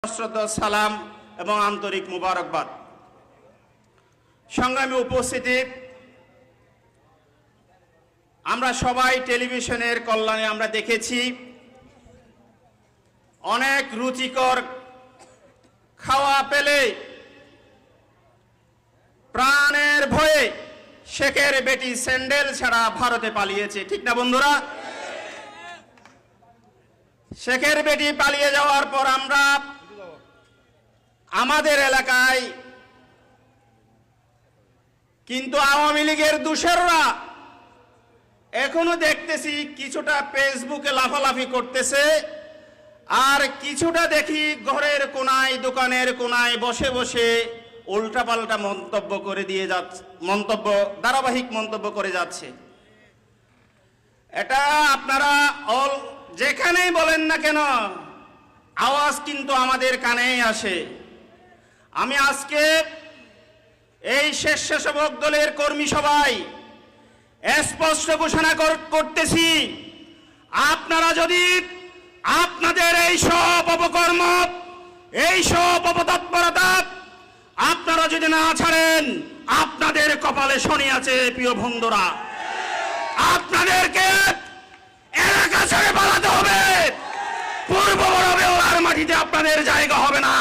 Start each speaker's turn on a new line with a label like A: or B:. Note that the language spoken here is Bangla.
A: শ্রদ্ধা সালাম এবং আন্তরিক মুবারকবাদ। সংগ্রামী উপস্থিতি, আমরা সবাই টেলিভিশনের কল্যাণে আমরা দেখেছি অনেক রুচিকর খাওয়া পেলে প্রাণের ভয়ে শেখের বেটি স্যান্ডেল ছাড়া ভারতে পালিয়েছে, ঠিক না বন্ধুরা? শেখের বেটি পালিয়ে যাওয়ার পর আমরা আমাদের এলাকায় কিন্তু আওয়ামী লীগের দোসররা এখনো দেখতেছি কিছুটা ফেসবুকে লাফালাফি করতেছে, আর কিছুটা দেখি ঘরের কোনায় দোকানের কোনায় বসে বসে উল্টাপাল্টা মন্তব্য করে দিয়ে যাচ্ছে, ধারাবাহিক মন্তব্য করে যাচ্ছে। এটা আপনারা যেখানেই বলেন না কেন আওয়াজ কিন্তু আমাদের কানেই আসে। আমি আজকে এই স্বেচ্ছাসেবক দলের কর্মী সভায় স্পষ্ট ঘোষণা করতেছি, আপনারা যদি আপনাদের এই সব অপকর্ম, এই সব অপতৎপরতা আপনারা যদি না ছাড়েন, আপনাদের কপালে শনি আছে প্রিয় বন্ধুরা। আপনাদেরকে এলাকা ছেড়ে পালাতে হবে, পূর্ব বড় বেওয়ার মাটিতে আপনাদের জায়গা হবে না।